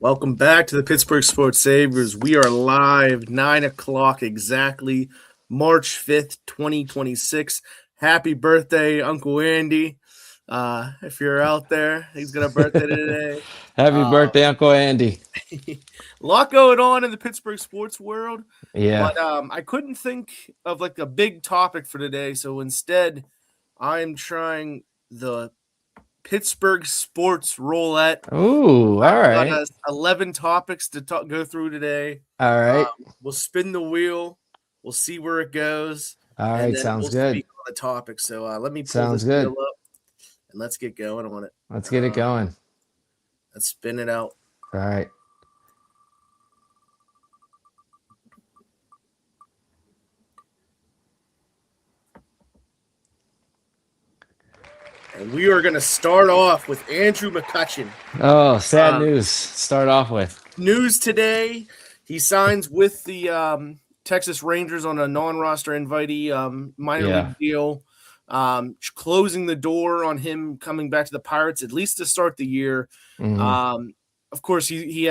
Welcome back to the Pittsburgh Sports Savers. We are live 9 o'clock exactly, March 5th, 2026. Happy birthday, Uncle Andy. If you're out there, he's got a birthday today. Happy birthday, Uncle Andy. A lot going on in the Pittsburgh sports world, Yeah. but I couldn't think of like a big topic for today. So instead, I'm trying the Pittsburgh sports roulette. Ooh, all Got right. us 11 topics to go through today. All right. We'll spin the wheel. We'll see where it goes, All and right. then Sounds we'll good. speak on the topic. So let me pull Sounds this wheel good. up, and let's get going on it. Let's get it going. Let's spin it out. All right. And we are going to start off with Andrew McCutchen. Oh, sad news. Start off with. News today, he signs with the Texas Rangers on a non-roster invitee minor league deal, closing the door on him coming back to the Pirates, at least to start the year. Of course, he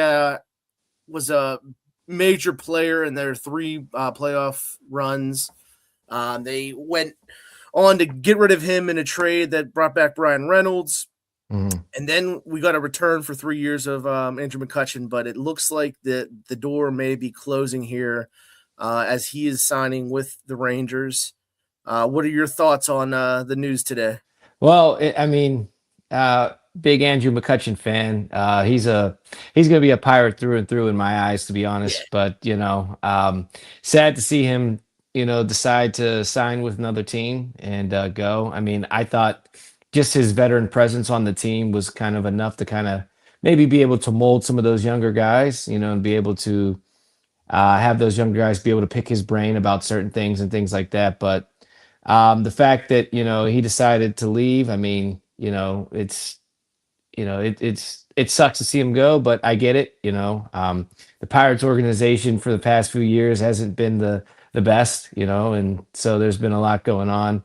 was a major player in their three playoff runs. They went on to get rid of him in a trade that brought back Brian Reynolds. And then we got a return for 3 years of Andrew McCutchen, but it looks like the door may be closing here as he is signing with the Rangers. What are your thoughts on the news today? Well, big Andrew McCutchen fan. He's going to be a Pirate through and through in my eyes, to be honest. Yeah. But sad to see him, decide to sign with another team and go. I mean, I thought just his veteran presence on the team was kind of enough to kind of maybe be able to mold some of those younger guys, and be able to have those younger guys be able to pick his brain about certain things and things like that. But the fact that he decided to leave, I mean, it sucks to see him go, but I get it. The Pirates organization for the past few years hasn't been the best, and so there's been a lot going on.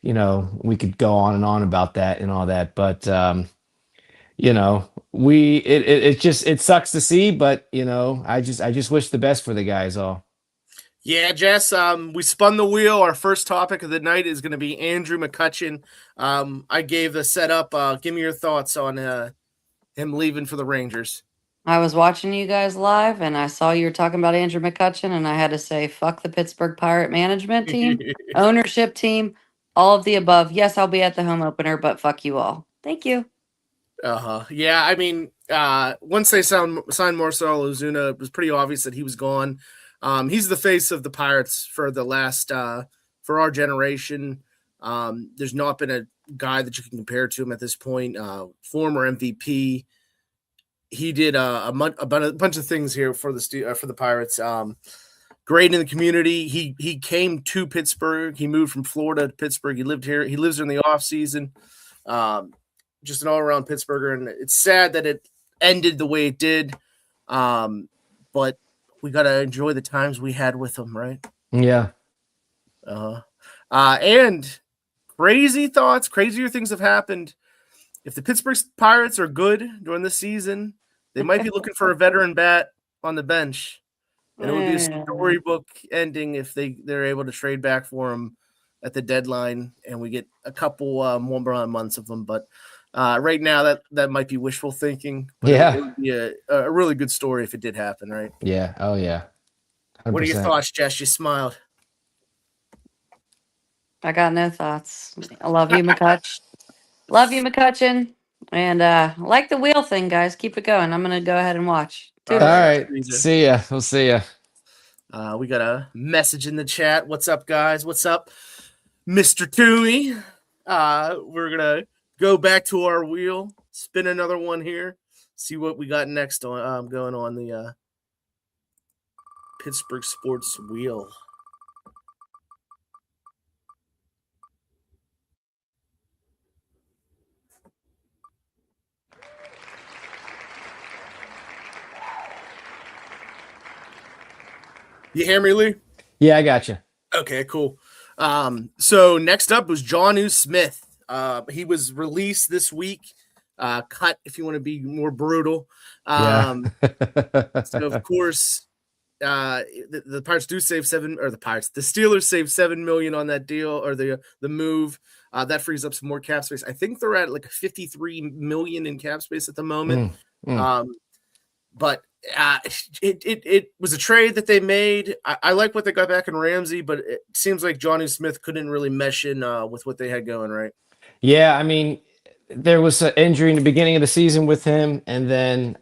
We could go on and on about that and all that, but it sucks to see, but I just wish the best for the guys all. Yeah, Jess, we spun the wheel. Our first topic of the night is going to be Andrew McCutchen. I gave the setup. Give me your thoughts on him leaving for the Rangers. I was watching you guys live and I saw you were talking about Andrew McCutchen, and I had to say, fuck the Pittsburgh Pirate management team, ownership team, all of the above. Yes, I'll be at the home opener, but fuck you all. Thank you. Yeah, I mean, once they signed Marcell Ozuna, it was pretty obvious that he was gone. He's the face of the Pirates for the last for our generation. There's not been a guy that you can compare to him at this point. Former MVP. He did a bunch of things here for the Pirates. Great in the community. He came to Pittsburgh. He moved from Florida to Pittsburgh. He lived here. He lives here in the off season. Just an all around Pittsburgher, and it's sad that it ended the way it did. But we gotta enjoy the times we had with him, right? Yeah. And crazier things have happened. If the Pittsburgh Pirates are good during the season, they might be looking for a veteran bat on the bench. And it would be a storybook ending if they're able to trade back for him at the deadline and we get a couple more months of them. But right now that might be wishful thinking. But it would be a really good story if it did happen, right? Yeah. Oh, yeah. 100%. What are your thoughts, Jess? You smiled. I got no thoughts. I love you, McCutch. Love you, McCutchen. And like the wheel thing, guys. Keep it going. I'm going to go ahead and watch. All right. See ya. We'll see ya. We got a message in the chat. What's up, guys? What's up, Mr. Toomey? We're going to go back to our wheel, spin another one here, see what we got next on going on the Pittsburgh Sports Wheel. You hear me, Lee? Yeah, I got you. Okay, cool. So next up was Jonnu Smith. He was released this week cut, if you want to be more brutal. Yeah. So of course, the Pirates do save the Steelers save $7 million on that deal, or the move. That frees up some more cap space. I think they're at like 53 million in cap space at the moment. But it was a trade that they made. I like what they got back in Ramsey, but it seems like Johnny Smith couldn't really mesh in with what they had going, right? Yeah, I mean, there was an injury in the beginning of the season with him, and then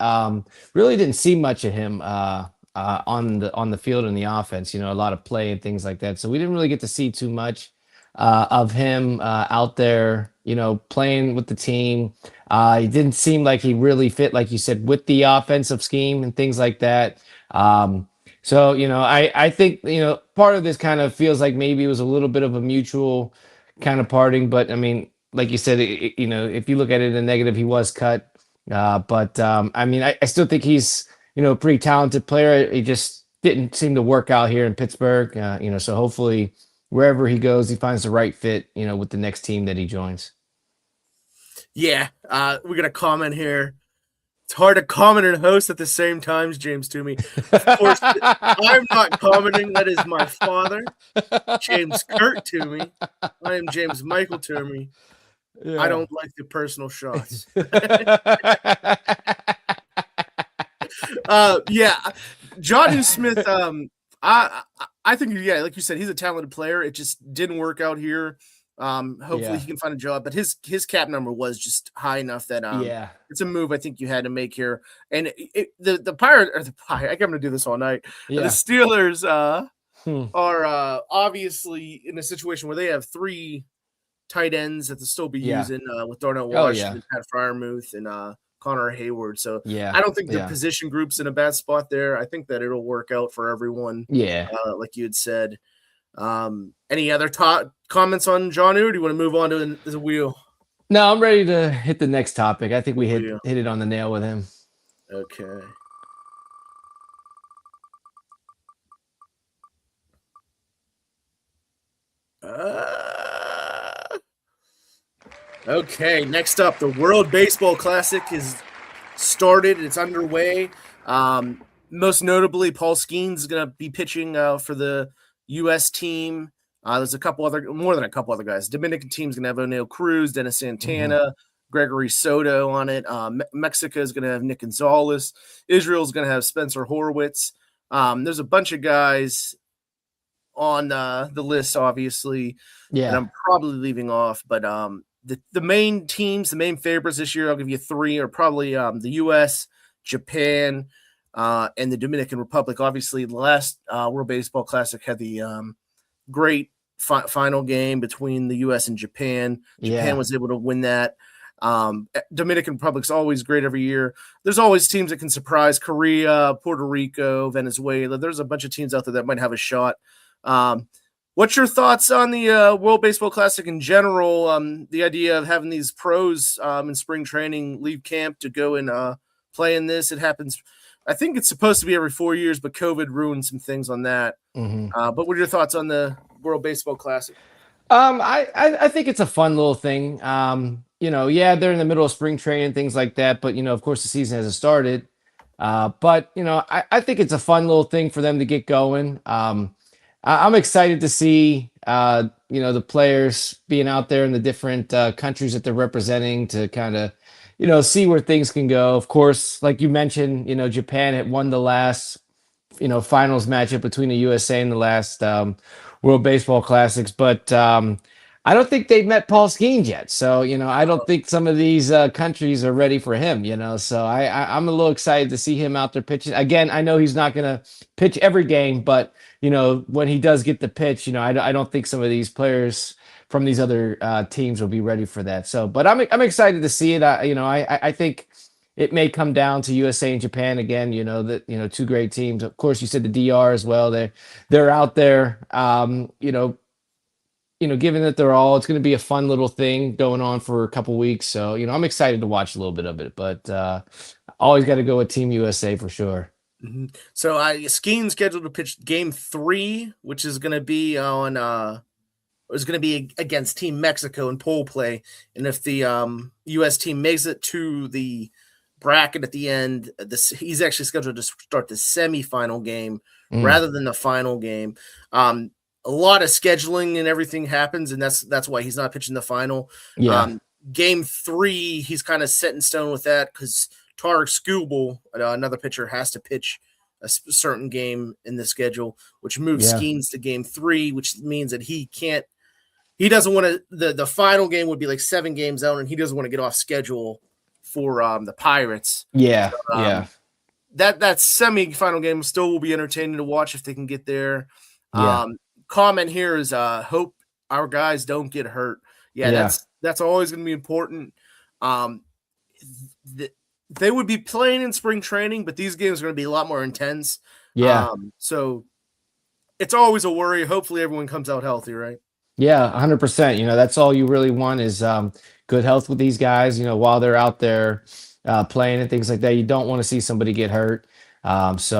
really didn't see much of him on the field in the offense. A lot of play and things like that. So we didn't really get to see too much of him out there. Playing with the team. He didn't seem like he really fit, like you said, with the offensive scheme and things like that. So I think part of this kind of feels like maybe it was a little bit of a mutual kind of parting, but I mean, like you said, if you look at it in a negative, he was cut. But I mean, I still think he's, a pretty talented player. He just didn't seem to work out here in Pittsburgh. So hopefully wherever he goes, he finds the right fit, with the next team that he joins. Yeah. We're going to comment here. It's hard to comment and host at the same time, James Toomey. Of course, I'm not commenting. That is my father, James Kurt Toomey. I am James Michael Toomey. Yeah. I don't like the personal shots. Yeah, Johnny Smith. I think, yeah, like you said, he's a talented player. It just didn't work out here. Hopefully he can find a job, but his cap number was just high enough that it's a move I think you had to make here. And the Pirate or the Pirate, I'm gonna do this all night. Yeah. The Steelers are obviously in a situation where they have 3 tight ends that they'll still be using with Darnell Washington, Pat Freiermuth, and Connor Hayward. So I don't think the position group's in a bad spot there. I think that it'll work out for everyone. Yeah, like you had said. Any other comments on John, or do you want to move on to the wheel? No, I'm ready to hit the next topic. I think we hit it on the nail with him. Okay. Okay, next up, the World Baseball Classic is started. It's underway. Most notably, Paul Skeens is going to be pitching for the U.S. team. There's more than a couple other guys. Dominican team's going to have O'Neill Cruz, Dennis Santana, Gregory Soto on it. Mexico is going to have Nick Gonzalez. Israel's going to have Spencer Horwitz. There's a bunch of guys on the list, obviously. Yeah. And I'm probably leaving off, but the main teams, the main favorites this year, I'll give you 3, are probably the U.S., Japan, and the Dominican Republic. Obviously, the last World Baseball Classic had the great final game between the U.S. and Japan. Japan was able to win that. Dominican Republic's always great every year. There's always teams that can surprise. Korea, Puerto Rico, Venezuela. There's a bunch of teams out there that might have a shot. What's your thoughts on the World Baseball Classic in general? The idea of having these pros in spring training leave camp to go and play in this. It happens. I think it's supposed to be every 4 years, but COVID ruined some things on that. But what are your thoughts on the World Baseball Classic? I think it's a fun little thing. They're in the middle of spring training and things like that, but of course the season hasn't started. But I think it's a fun little thing for them to get going. I'm excited to see the players being out there in the different countries that they're representing to kind of see where things can go. Of course, like you mentioned, Japan had won the last finals matchup between the USA and the last World Baseball Classics, but I don't think they've met Paul Skeens yet. So, I don't think some of these countries are ready for him, so I'm a little excited to see him out there pitching. Again, I know he's not going to pitch every game, but when he does get the pitch, I don't think some of these players from these other teams will be ready for that. So, but I'm excited to see it. I think it may come down to USA and Japan again. That 2 great teams. Of course, you said the DR as well. They're out there. Given that it's going to be a fun little thing going on for a couple weeks. So, I'm excited to watch a little bit of it, but always got to go with Team USA for sure. So Skeens scheduled to pitch game 3, which is going to be on is going to be against Team Mexico in pool play, and if the U.S. team makes it to the bracket at the end, he's actually scheduled to start the semifinal game rather than the final game. A lot of scheduling and everything happens, and that's why he's not pitching the final. Yeah. Game 3, he's kind of set in stone with that because Tarek Skubal, another pitcher, has to pitch a certain game in the schedule, which moves Skeens to game 3, which means that he doesn't want to, the final game would be like 7 games out, and he doesn't want to get off schedule for the Pirates. Yeah. So, that semifinal game still will be entertaining to watch if they can get there. Comment here is hope our guys don't get hurt. That's always going to be important. They would be playing in spring training, but these games are going to be a lot more intense. So it's always a worry. Hopefully everyone comes out healthy, right? Yeah, 100%. That's all you really want is good health with these guys, while they're out there playing and things like that. You don't want to see somebody get hurt. Just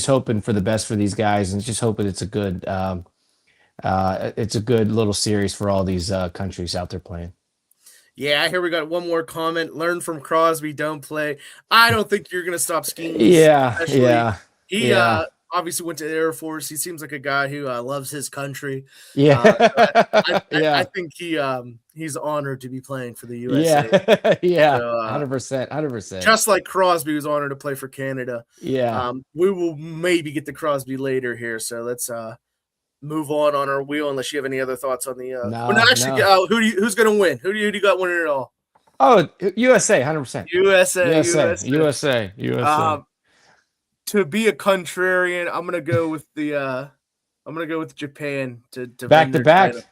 hoping for the best for these guys and just hoping it's a good little series for all these countries out there playing. Yeah, here we got one more comment. Learn from Crosby, don't play. I don't think you're going to stop Skeens. He obviously went to the Air Force. He seems like a guy who loves his country. I think he's honored to be playing for the USA. 100%. Just like Crosby was honored to play for Canada. We will maybe get to Crosby later here, so let's move on our wheel unless you have any other thoughts on the who's going to win? Who do you got winning it all? Oh, USA, 100%. USA. To be a contrarian, I'm gonna go with Japan to back to back with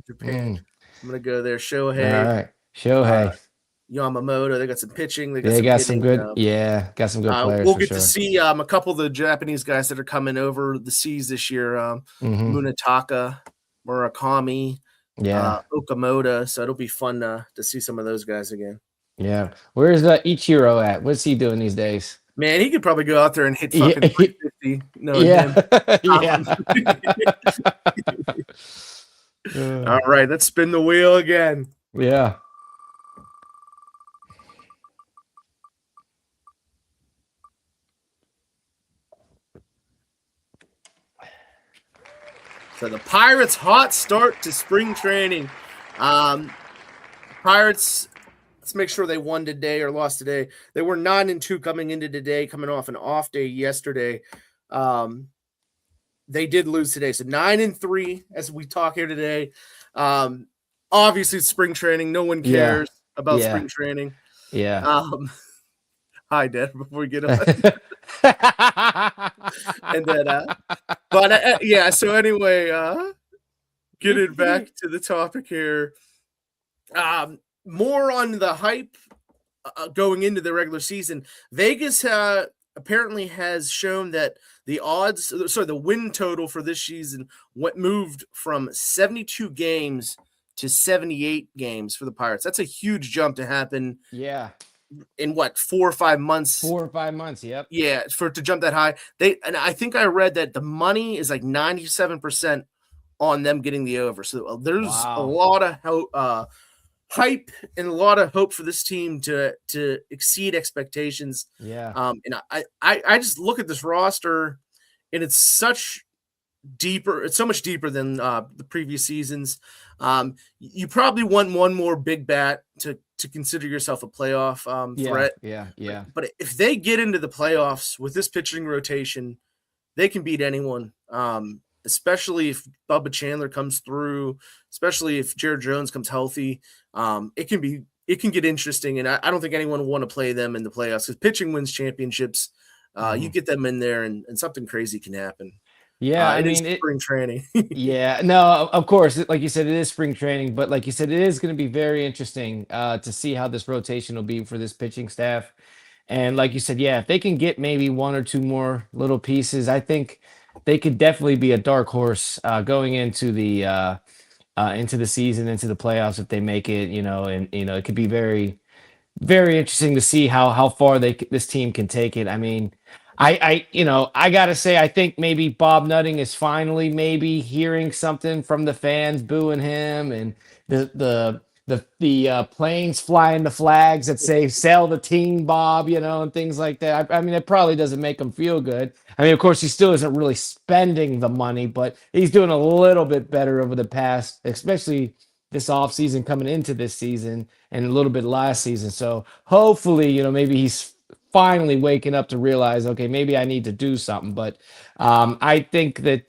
Japan. I'm gonna go there. Shohei. All right. Shohei. Yamamoto. They got some pitching. They got some good. Got some good players. We'll get to see a couple of the Japanese guys that are coming over the seas this year. Munetaka, Murakami, Okamoto. So it'll be fun to see some of those guys again. Yeah. Where's Ichiro at? What's he doing these days? Man, he could probably go out there and hit fucking 350. All right, let's spin the wheel again. Yeah. So the Pirates' hot start to spring training. Pirates, let's make sure they won today or lost today. They were 9-2 coming into today, coming off an off day yesterday. They did lose today. So 9-3 as we talk here today. Obviously, spring training. No one cares about spring training. Hi, Dad, before we get on. And then, so anyway, getting back to the topic here. More on the hype going into the regular season. Vegas apparently has shown that the win total for this season moved from 72 games to 78 games for the Pirates. That's a huge jump to happen. In 4 or 5 months? 4 or 5 months, yep. Yeah, to jump that high. And I think I read that the money is like 97% on them getting the over. So there's a lot of hype and a lot of hope for this team to exceed expectations. And I just look at this roster, and it's so much deeper than the previous seasons. You probably want one more big bat to consider yourself a playoff threat. But if they get into the playoffs with this pitching rotation, they can beat anyone. Especially if Bubba Chandler comes through, especially if Jared Jones comes healthy. It can get interesting, and I don't think anyone will want to play them in the playoffs because pitching wins championships. You get them in there, and something crazy can happen. I mean, it's spring training. No, of course, like you said, it is spring training, but like you said, it is going to be very interesting to see how this rotation will be for this pitching staff. And like you said, if they can get maybe 1 or 2 more little pieces, I think they could definitely be a dark horse going into the season, into the playoffs if they make it. And it could be very, very interesting to see how far this team can take it. I mean, I gotta say, I think maybe Bob Nutting is finally maybe hearing something from the fans booing him, and the planes flying the flags that say "Sell the team, Bob," and things like that. I mean, it probably doesn't make him feel good. I mean, of course, he still isn't really spending the money, but he's doing a little bit better over the past, especially this offseason coming into this season and a little bit last season. So hopefully, maybe he's finally waking up to realize, okay, maybe I need to do something. But I think that,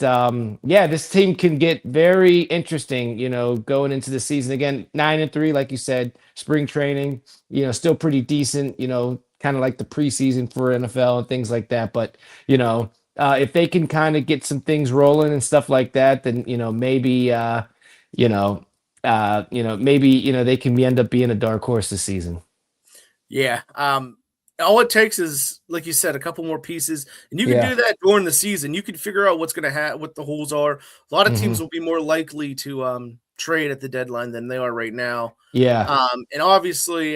this team can get very interesting, going into the season. Again, 9-3, like you said, spring training, still pretty decent, kind of like the preseason for NFL and things like that. But, if they can kind of get some things rolling and stuff like that, then, maybe, maybe, they can end up being a dark horse this season. Yeah. All it takes is, like you said, a couple more pieces, and you can do that during the season. You can figure out what's going to have, what the holes are. A lot of teams will be more likely to trade at the deadline than they are right now. Yeah. And obviously,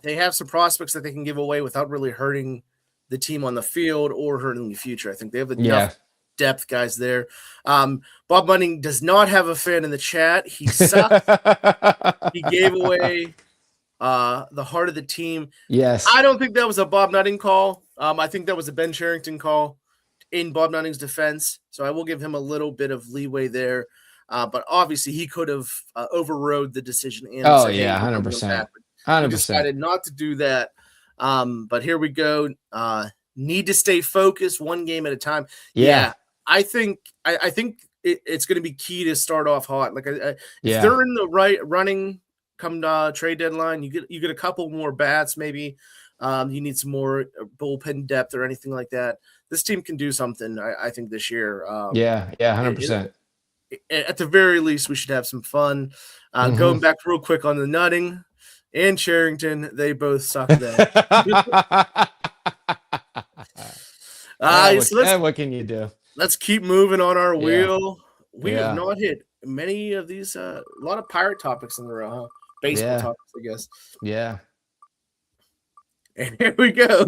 they have some prospects that they can give away without really hurting the team on the field or hurting the future. I think they have enough depth guys there. Bob Bunning does not have a fan in the chat. He sucks. He gave away the heart of the team. Yes. I don't think that was a Bob Nutting call. I think that was a Ben Sherrington call in Bob Nutting's defense. So I will give him a little bit of leeway there. But obviously he could have overrode the decision. And 100%. 100%. He decided not to do that. But here we go. Need to stay focused, one game at a time. Yeah. I think it's going to be key to start off hot. Like if they're in the right running come trade deadline, you get a couple more bats, maybe you need some more bullpen depth or anything like that. This team can do something, I think, this year. 100%. At the very least, we should have some fun. Going back real quick on the Nutting and Sherrington, they both suck there. What can you do? Let's keep moving on our wheel. We have not hit many of these, a lot of Pirate topics in a row, huh? Baseball topics, I guess. Yeah. And here we go.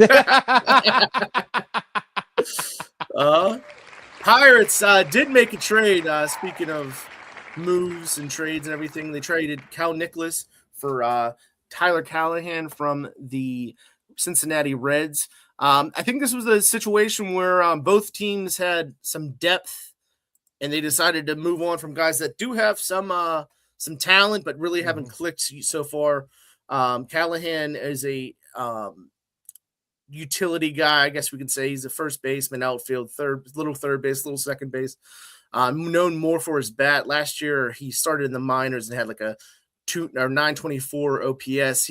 Pirates did make a trade. Speaking of moves and trades and everything, they traded Cal Nicholas for Tyler Callahan from the Cincinnati Reds. I think this was a situation where both teams had some depth, and they decided to move on from guys that do have some talent, but really haven't clicked so far. Callahan is a utility guy, I guess we could say. He's a first baseman, outfield, third base, little second base. Known more for his bat. Last year, he started in the minors and had like a 924 OPS.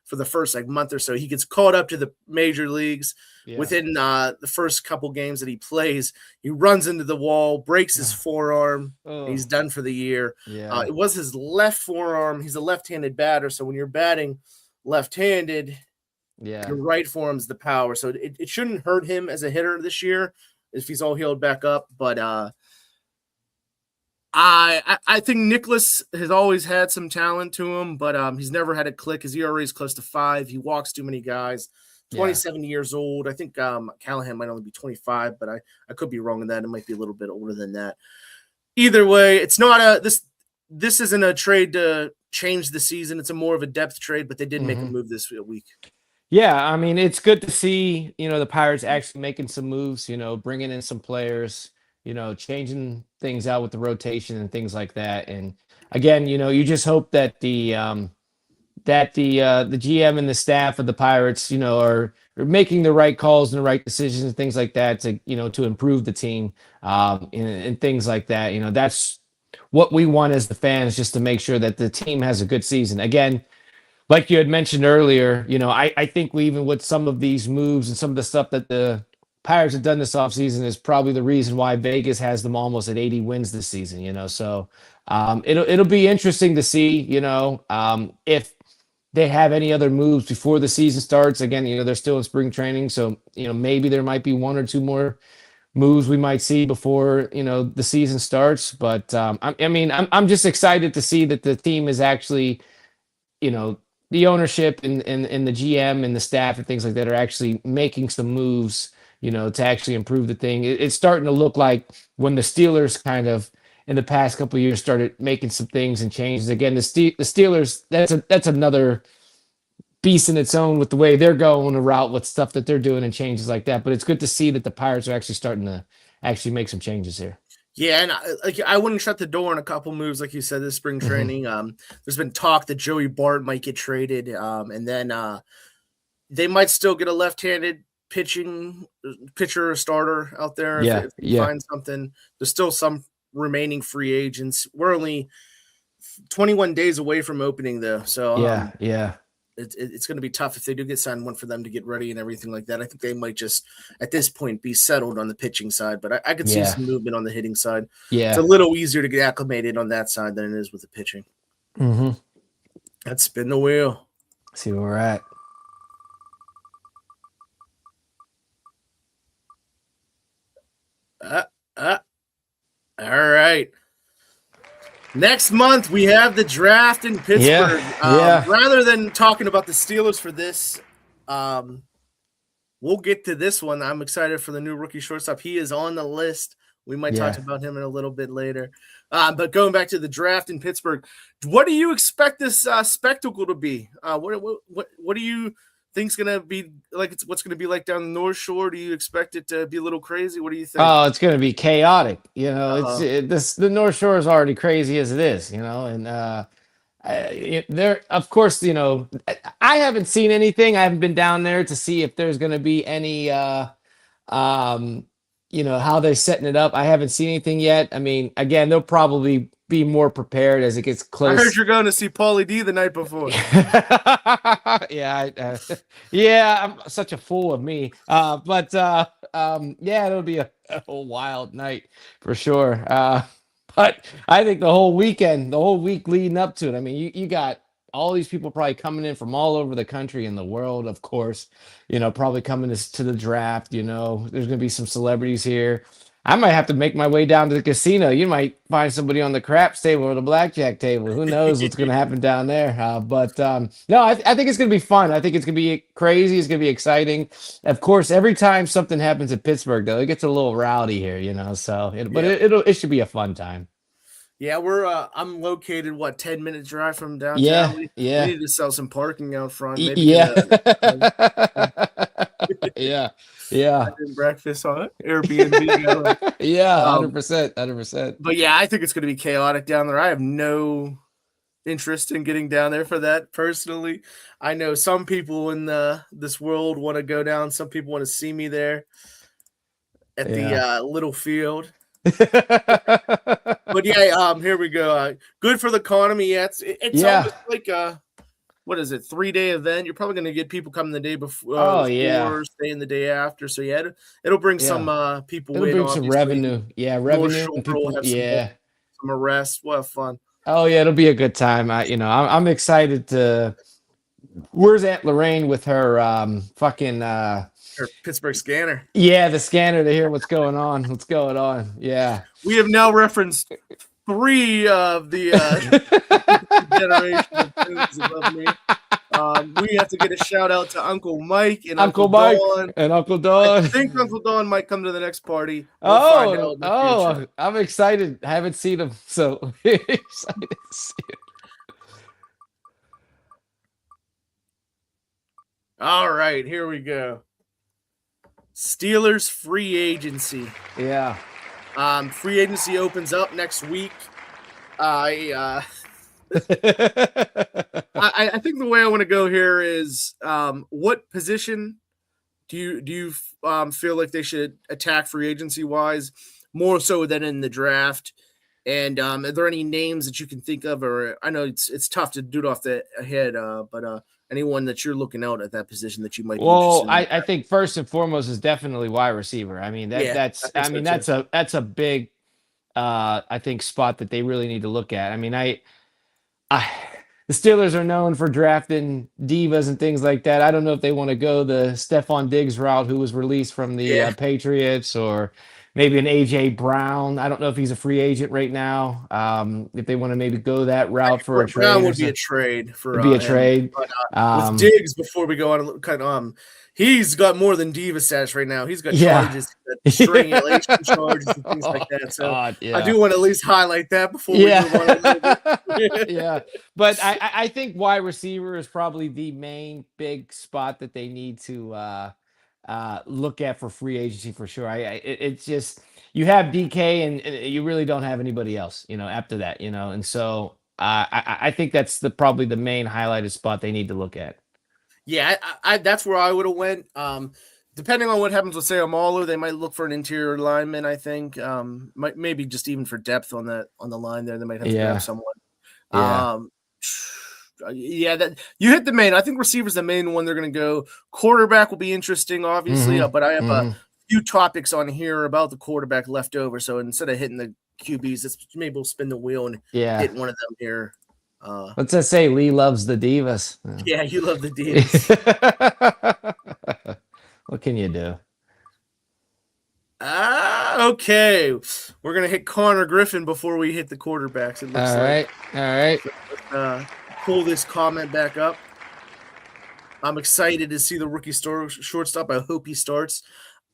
For the first month or so, he gets called up to the major leagues. Within the first couple games that he plays, he runs into the wall, breaks his forearm. He's done for the year. It was his left forearm. He's a left-handed batter, so when you're batting left-handed, your right forearm's the power. So it shouldn't hurt him as a hitter this year if he's all healed back up. But I think Nicholas has always had some talent to him, but he's never had a click. His ERA is close to 5. He walks too many guys. 27 years old. I think Callahan might only be 25, but I could be wrong in that. It might be a little bit older than that. Either way, it's not this isn't a trade to change the season. It's a more of a depth trade, but they did make a move this week. Yeah, I mean, it's good to see, the Pirates actually making some moves, bringing in some players, changing things out with the rotation and things like that. And again, you just hope that the GM and the staff of the Pirates, are making the right calls and the right decisions and things like that to improve the team and things like that. That's what we want as the fans, just to make sure that the team has a good season. Again, like you had mentioned earlier, I think we, even with some of these moves and some of the stuff that the Pirates have done this offseason, is probably the reason why Vegas has them almost at 80 wins this season, so it'll be interesting to see, if they have any other moves before the season starts. Again, they're still in spring training, so maybe there might be one or two more moves we might see before the season starts. But I'm just excited to see that the team is actually the ownership and the GM and the staff and things like that are actually making some moves, to actually improve the thing. It's starting to look like when the Steelers kind of in the past couple of years started making some things and changes. Again, the Steelers, that's another beast in its own with the way they're going a route with stuff that they're doing and changes like that. But it's good to see that the Pirates are actually starting to actually make some changes here. Yeah, and I wouldn't shut the door on a couple moves, like you said, this spring training. There's been talk that Joey Bart might get traded, and then they might still get a left-handed pitcher or starter out there if they find something. There's still some remaining free agents. We're only 21 days away from opening, though, so it's going to be tough if they do get signed one for them to get ready and everything like that. I think they might just, at this point, be settled on the pitching side, but I could see some movement on the hitting side. Yeah. It's a little easier to get acclimated on that side than it is with the pitching. Mm-hmm. Let's spin the wheel. See where we're at. All right. Next month, we have the draft in Pittsburgh. Rather than talking about the Steelers for this, we'll get to this one. I'm excited for the new rookie shortstop. He is on the list. We might talk about him in a little bit later. But going back to the draft in Pittsburgh, what do you expect this spectacle to be? What do you think's going to be like? What's going to be like down the North Shore? Do you expect it to be a little crazy? What do you think? Oh, it's going to be chaotic. The North Shore is already crazy as it is, and there, of course, I haven't seen anything. I haven't been down there to see if there's going to be any, how they're setting it up. I haven't seen anything yet. I mean, again, they'll probably be more prepared as it gets close. I heard you're going to see Paulie D the night before. I'm such a fool of me. It'll be a wild night for sure. But I think the whole week leading up to it, I mean, you got all these people probably coming in from all over the country and the world, of course, probably coming to the draft. There's going to be some celebrities here. I might have to make my way down to the casino. You might find somebody on the craps table or the blackjack table. Who knows what's going to happen down there? No, I think it's going to be fun. I think it's going to be crazy. It's going to be exciting. Of course, every time something happens at Pittsburgh, though, it gets a little rowdy here, So, it should be a fun time. Yeah, I'm located 10-minute drive from downtown. We need to sell some parking out front. Maybe breakfast on Airbnb. 100%. But yeah, I think it's going to be chaotic down there. I have no interest in getting down there for that personally. I know some people in this world want to go down. Some people want to see me there at the little field. But here we go. Good for the economy. Yeah, it's almost like what is it, 3-day event? You're probably going to get people coming the day before, staying the day after. So it'll bring some people. It'll bring some revenue. Yeah, revenue. And people, some arrests. We'll have fun. Oh yeah, it'll be a good time. I'm excited to. Where's Aunt Lorraine with her her Pittsburgh scanner? Yeah, the scanner to hear what's going on. Yeah, we have now referenced 3 of the generation of tunes above me. We have to get a shout out to Uncle Mike and Uncle Don. I think Uncle Don might come to the next party. I'm excited. I haven't seen him, so excited to see him. All right, here we go. Steelers free agency. Yeah. Free agency opens up next week. I think the way I want to go here is what position do you feel like they should attack free agency wise more so than in the draft? And are there any names that you can think of, or I know it's tough to do it off the head, but anyone that you're looking out at that position that you might be interested in? I think first and foremost is definitely wide receiver. I mean that's a big I think spot that they really need to look at. I mean, the Steelers are known for drafting divas and things like that. I don't know if they want to go the Stephon Diggs route, who was released from the Patriots, or maybe an AJ Brown. I don't know if he's a free agent right now. If they want to maybe go that route for a Brown trade, would be a trade for it'd be a him. trade. But, with Diggs, before we go on, kind of, he's got more than diva status right now. He's got charges, strangulation charges, and things like that. So I do want to at least highlight that before we move on a little bit. Yeah, but I think wide receiver is probably the main big spot that they need to look at for free agency for sure. It's just you have DK and you really don't have anybody else, after that, and so I think that's probably the main highlighted spot they need to look at. Yeah, I that's where I would have went. Depending on what happens with Sayamalu, they might look for an interior lineman. I think maybe just even for depth on the line there, they might have to grab someone. That you hit the main. I think receiver's the main one they're going to go. Quarterback will be interesting, obviously, but I have a few topics on here about the quarterback left over. So instead of hitting the QBs, maybe we'll spin the wheel and hit one of them here. Let's just say Lee loves the divas. Yeah, you love the divas. What can you do? Okay. We're gonna hit Connor Griffin before we hit the quarterbacks. It looks all right. So pull this comment back up. I'm excited to see the rookie shortstop. I hope he starts.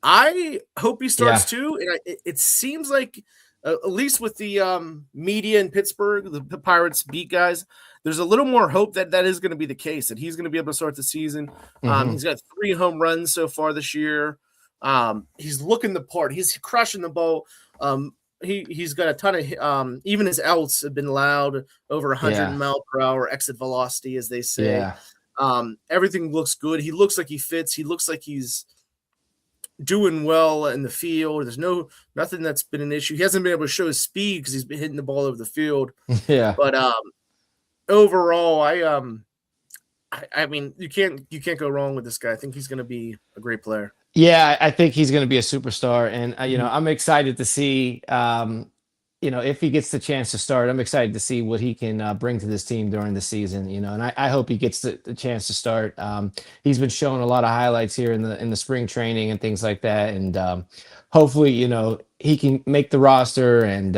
I hope he starts too. And it seems like, at least with the media in Pittsburgh, the Pirates beat guys, there's a little more hope that is going to be the case, that he's going to be able to start the season. He's got 3 home runs so far this year. He's looking the part. He's crushing the ball. He's got a ton of even his outs have been loud, over 100 mile per hour exit velocity, as they say. Everything looks good. He looks like he fits. He looks like he's doing well in the field. There's nothing that's been an issue. He hasn't been able to show his speed because he's been hitting the ball over the field. But overall, I mean, you can't go wrong with this guy. I think he's going to be a great player. Yeah, I think he's going to be a superstar, and I'm excited to see if he gets the chance to start. I'm excited to see what he can bring to this team during the season, and I hope he gets the chance to start. He's been showing a lot of highlights here in the spring training and things like that, and hopefully he can make the roster and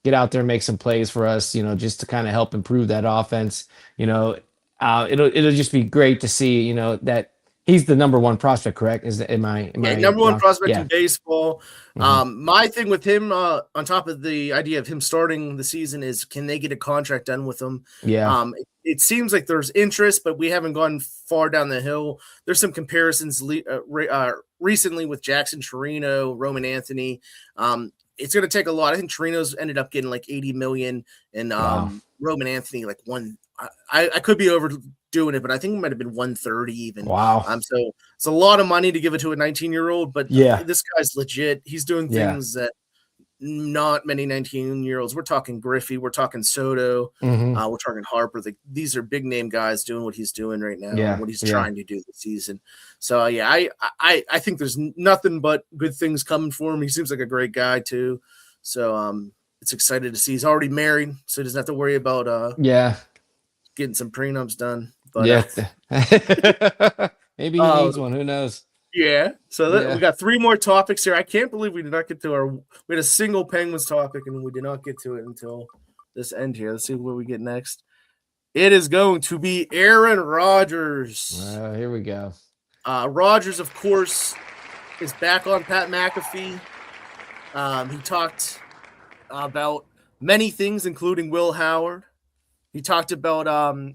get out there and make some plays for us, just to kind of help improve that offense. It'll just be great to see that he's the number 1 prospect, correct? Am I number 1 prospect in baseball. My thing with him, on top of the idea of him starting the season, is can they get a contract done with him? It seems like there's interest, but we haven't gone far down the hill. There's some comparisons recently with Jackson Chirino, Roman Anthony. It's going to take a lot. I think Chirino's ended up getting like $80 million, and Roman Anthony like one. I could be overdoing it, but I think it might have been 130 even. Wow. So it's a lot of money to give it to a 19-year-old, but this guy's legit. He's doing things that not many 19-year-olds. We're talking Griffey, we're talking Soto, we're talking Harper. These are big name guys doing what he's doing right now, what he's trying to do this season. So I think there's nothing but good things coming for him. He seems like a great guy too. So it's excited to see. He's already married, so he doesn't have to worry about getting some prenups done. But maybe he needs one. Who knows? Yeah. So we got 3 more topics here. I can't believe we did not get to we had a single Penguins topic and we did not get to it until this end here. Let's see what we get next. It is going to be Aaron Rodgers. Here we go. Rodgers, of course, is back on Pat McAfee. He talked about many things, including Will Howard. He talked about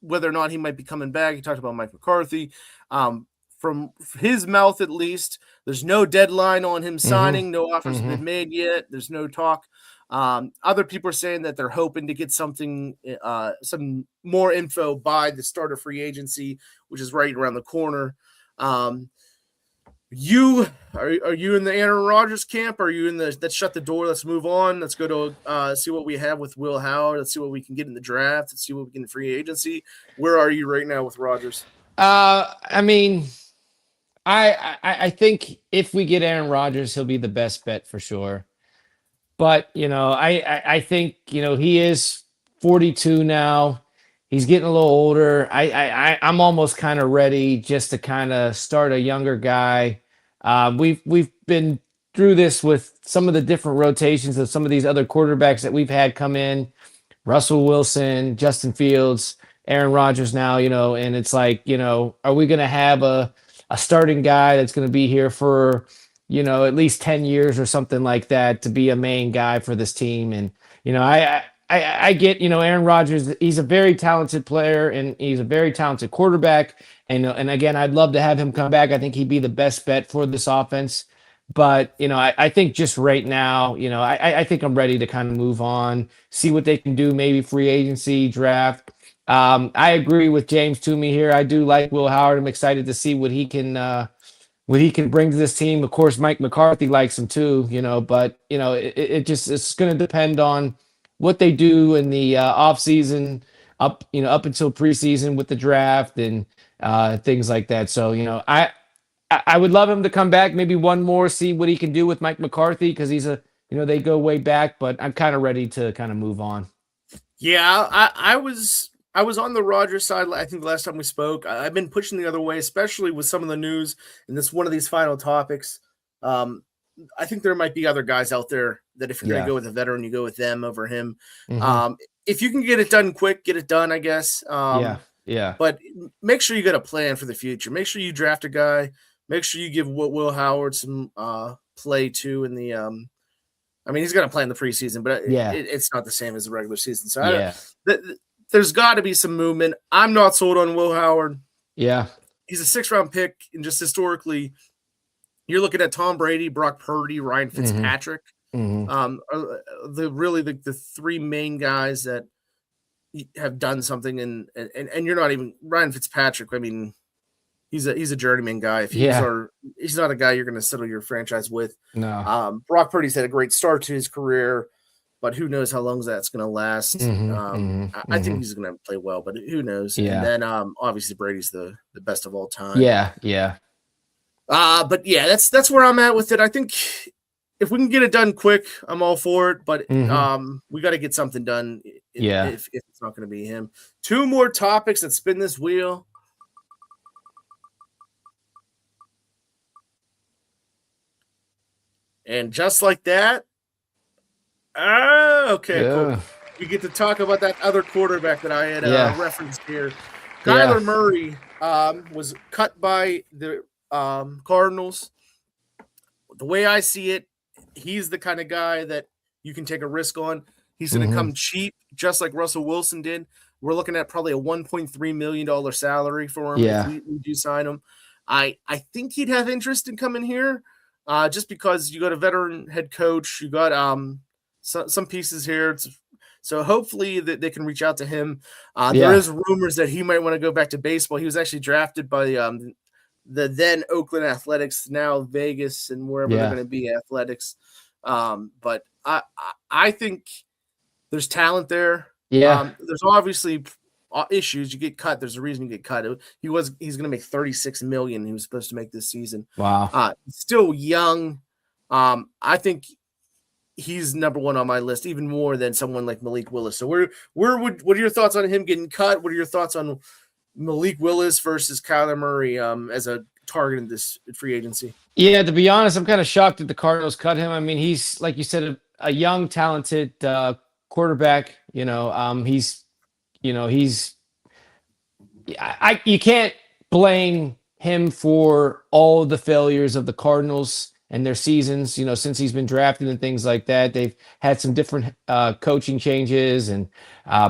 whether or not he might be coming back. He talked about Mike McCarthy. From his mouth, at least, there's no deadline on him signing. No offers have been made yet. There's no talk. Other people are saying that they're hoping to get some more info by the start of free agency, which is right around the corner. Are you in the Aaron Rodgers camp? Are you in let's shut the door, let's move on, let's go to see what we have with Will Howard, let's see what we can get in the draft, let's see what we get in free agency? Where are you right now with Rodgers? I mean, I think if we get Aaron Rodgers, he'll be the best bet for sure. But I think he is 42 now. He's getting a little older. I'm almost kind of ready just to kind of start a younger guy. We've been through this with some of the different rotations of some of these other quarterbacks that we've had come in, Russell Wilson, Justin Fields, Aaron Rodgers now, and it's like, are we going to have a starting guy that's going to be here for, at least 10 years or something like that to be a main guy for this team? And, I get, Aaron Rodgers, he's a very talented player and he's a very talented quarterback. And again, I'd love to have him come back. I think he'd be the best bet for this offense. But, I think just right now, I think I'm ready to kind of move on, see what they can do, maybe free agency, draft. I agree with James Toomey here. I do like Will Howard. I'm excited to see what he can bring to this team. Of course, Mike McCarthy likes him too, but it's going to depend on what they do in the off season up until preseason with the draft and things like that. So, I would love him to come back, maybe one more, see what he can do with Mike McCarthy, because they go way back, but I'm kind of ready to kind of move on. Yeah, I was on the Rodgers side. I think the last time we spoke, I've been pushing the other way, especially with some of the news in this one of these final topics. I think there might be other guys out there that if you're going to go with a veteran, you go with them over him. Mm-hmm. If you can get it done quick, get it done, I guess. Yeah. But make sure you got a plan for the future. Make sure you draft a guy. Make sure you give Will Howard some play too in the he's going to play in the preseason, but it's not the same as the regular season. So there's got to be some movement. I'm not sold on Will Howard. Yeah. He's a 6th-round pick, and just historically, you're looking at Tom Brady, Brock Purdy, Ryan Fitzpatrick. Mm-hmm. The three main guys that have done something, and you're not even Ryan Fitzpatrick. I mean, he's a journeyman guy. If he's not a guy you're going to settle your franchise with. No. Brock Purdy's had a great start to his career, but who knows how long that's going to last. I think he's going to play well, but who knows? Yeah. And then obviously Brady's the best of all time. Yeah. But yeah, that's where I'm at with it. I think if we can get it done quick, I'm all for it. But we got to get something done. If it's not going to be him. 2 more topics that spin this wheel. And just like that, okay, cool. We get to talk about that other quarterback that I had referenced here. Kyler Murray was cut by the Cardinals. The way I see it, he's the kind of guy that you can take a risk on. He's going to come cheap, just like Russell Wilson did. We're looking at probably a $1.3 million salary for him if we do sign him. I think he'd have interest in coming here. Just because you got a veteran head coach, you got some pieces here. So hopefully that they can reach out to him. There is rumors that he might want to go back to baseball. He was actually drafted by the then Oakland Athletics, now Vegas and wherever they're going to be Athletics. But I think there's talent there. Yeah. There's obviously issues. You get cut. There's a reason you get cut. He's going to make $36 million. He was supposed to make this season. Wow. Still young. I think he's number one on my list, even more than someone like Malik Willis. So what are your thoughts on him getting cut? What are your thoughts on Malik Willis versus Kyler Murray as a target in this free agency? Yeah, to be honest, I'm kind of shocked that the Cardinals cut him. I mean, he's, like you said, a young, talented quarterback. You can't blame him for all the failures of the Cardinals and their seasons, since he's been drafted and things like that. They've had some different coaching changes and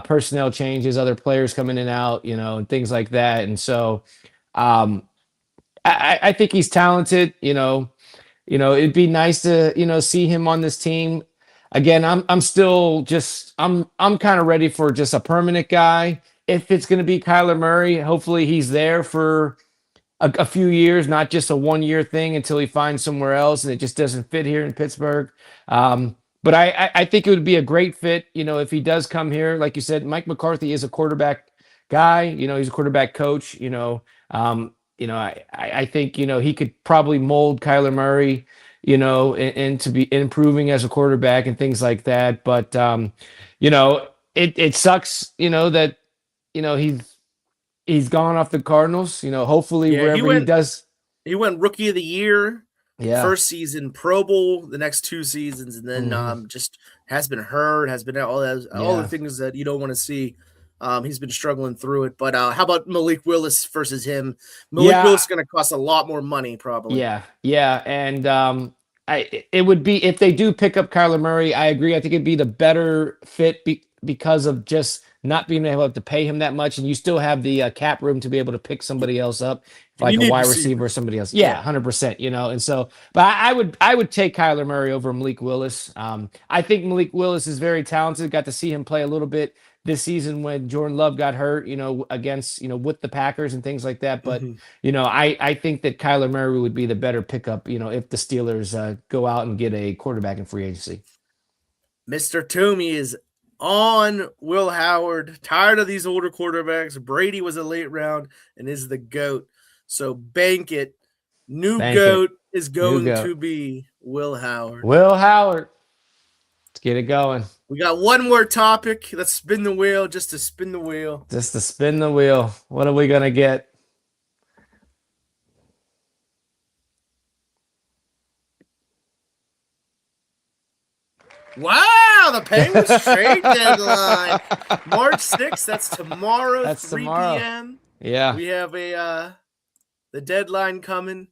personnel changes, other players coming in and out, and things like that. And so I think he's talented. It'd be nice to, see him on this team. Again, I'm still just I'm kind of ready for just a permanent guy. If it's going to be Kyler Murray, hopefully he's there for a few years, not just a 1-year thing until he finds somewhere else and it just doesn't fit here in Pittsburgh. But I think it would be a great fit, if he does come here. Like you said, Mike McCarthy is a quarterback guy. He's a quarterback coach. I think he could probably mold Kyler Murray, and to be improving as a quarterback and things like that. But it sucks, that he's gone off the Cardinals. Hopefully wherever he does. He went rookie of the year. First season Pro Bowl, the next 2 seasons, and then just has been hurt, has been all the things that you don't want to see. He's been struggling through it. But how about Malik Willis versus him? Malik Willis is going to cost a lot more money, probably. Yeah, and it would be, if they do pick up Kyler Murray, I agree. I think it'd be the better fit because of just not being able to pay him that much, and you still have the cap room to be able to pick somebody else up, like a wide receiver or somebody else. Yeah, 100%. And so, but I would take Kyler Murray over Malik Willis. I think Malik Willis is very talented. Got to see him play a little bit this season when Jordan Love got hurt, against, with the Packers and things like that. But, I think that Kyler Murray would be the better pickup, if the Steelers go out and get a quarterback in free agency. Mr. Toomey is on Will Howard. Tired of these older quarterbacks. Brady was a late round and is the GOAT. So bank it. GOAT is going to be Will Howard. Will Howard. Let's get it going. We got one more topic. Let's spin the wheel just to spin the wheel. Just to spin the wheel. What are we going to get? Wow, the Penguins trade deadline. March 6th, that's tomorrow, that's 3 tomorrow. p.m. Yeah. We have the deadline coming.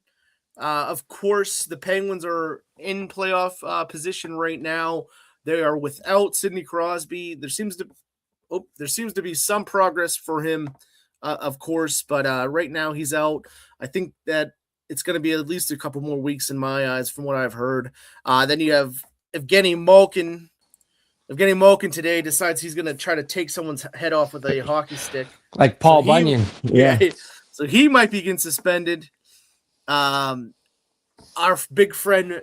Of course, the Penguins are in playoff position right now. They are without Sidney Crosby. There seems to be some progress for him, of course, but right now he's out. I think that it's going to be at least a couple more weeks in my eyes from what I've heard. Then you have Evgeny Malkin. Evgeny Malkin today decides he's going to try to take someone's head off with a hockey stick. Like Paul Bunyan. Yeah. So he might be getting suspended. Our big friend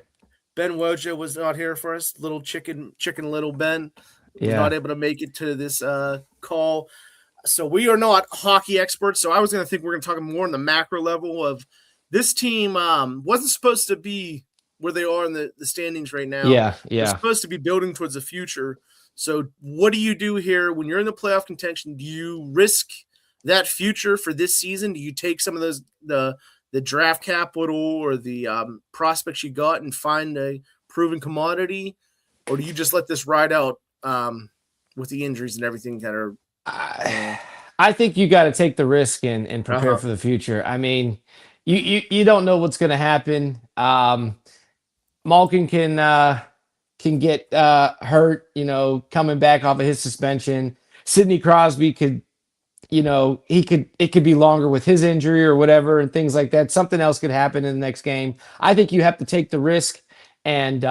Ben Wojcik was not here for us. Little chicken little Ben was not able to make it to this call. So we are not hockey experts. So I was going to think we're going to talk more on the macro level of this team. Wasn't supposed to be where they are in the standings right now. Yeah. They're supposed to be building towards the future. So what do you do here when you're in the playoff contention? Do you risk that future for this season? Do you take some of those the draft capital or the prospects you got and find a proven commodity, or do you just let this ride out with the injuries and everything that are? I think you got to take the risk and prepare for the future. I mean, you don't know what's going to happen. Malkin can get hurt, coming back off of his suspension. Sidney Crosby could, it could be longer with his injury or whatever and things like that. Something else could happen in the next game. I think you have to take the risk and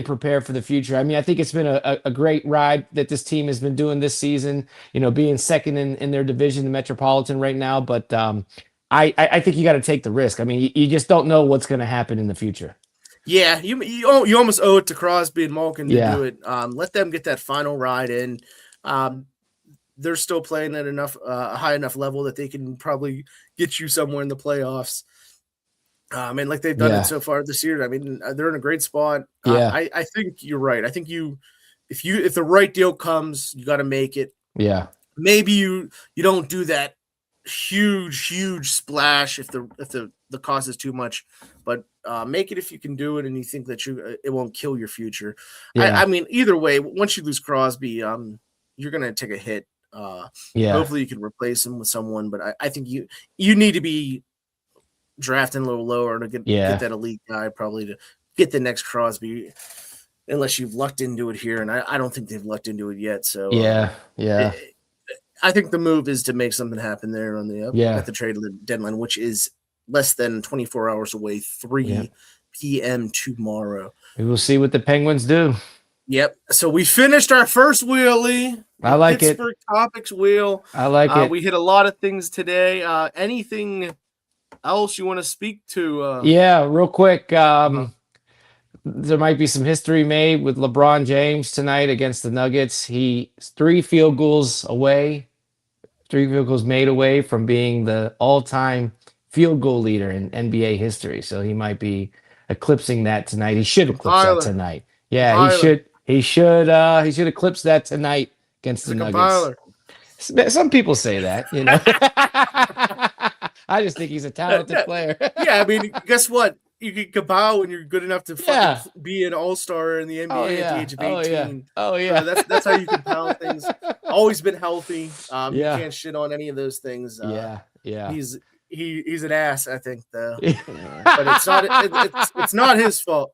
prepare for the future. I mean, I think it's been a great ride that this team has been doing this season, being second in their division, the Metropolitan right now. But I think you got to take the risk. I mean, you just don't know what's going to happen in the future. Yeah, you almost owe it to Crosby and Malkin to do it. Let them get that final ride in. They're still playing at a high enough level that they can probably get you somewhere in the playoffs. And like they've done it so far this year. I mean, they're in a great spot. I think you're right. I think if the right deal comes, you got to make it. Yeah. Maybe you don't do that huge splash if the cost is too much, but make it if you can do it and you think that it won't kill your future. I mean, either way, once you lose Crosby, you're gonna take a hit. Hopefully you can replace him with someone, but I think you need to be drafting a little lower to get that elite guy, probably to get the next Crosby, unless you've lucked into it here, and I don't think they've lucked into it yet. So I think the move is to make something happen there on at the trade deadline, which is less than 24 hours away, 3 p.m. tomorrow. We will see what the Penguins do. Yep. So we finished our first wheel, Lee. I like Pittsburgh Topics wheel. I like it. We hit a lot of things today. Anything else you want to speak to? Real quick. There might be some history made with LeBron James tonight against the Nuggets. He's 3 field goals made away from being the all-time field goal leader in NBA history. So he might be eclipsing that tonight. He should eclipse that tonight. Yeah, he should eclipse that tonight against the Nuggets. Some people say that, I just think he's a talented player. I mean, guess what? you can kapow when you're good enough to fucking be an all-star in the NBA at the age of 18. Oh yeah. So that's how you kapow things. Always been healthy. You can't shit on any of those things. Yeah. He's an ass, I think, though. But it's not his fault.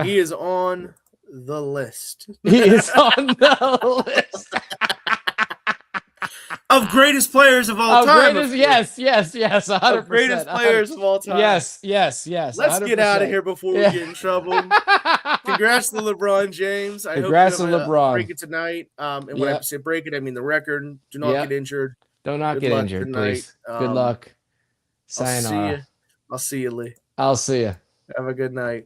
He is on the list. He is on the list. Of greatest players of all time. Yes, 100%. Of greatest players of all time. Yes. Let's 100%. get out of here before we get in trouble. Congrats to LeBron James. Congrats to LeBron. Break it tonight. And when I say break it, I mean the record. Do not get injured. Do not get injured, please. Good luck. Sayonara. I'll see you, Lee. I'll see you. Have a good night.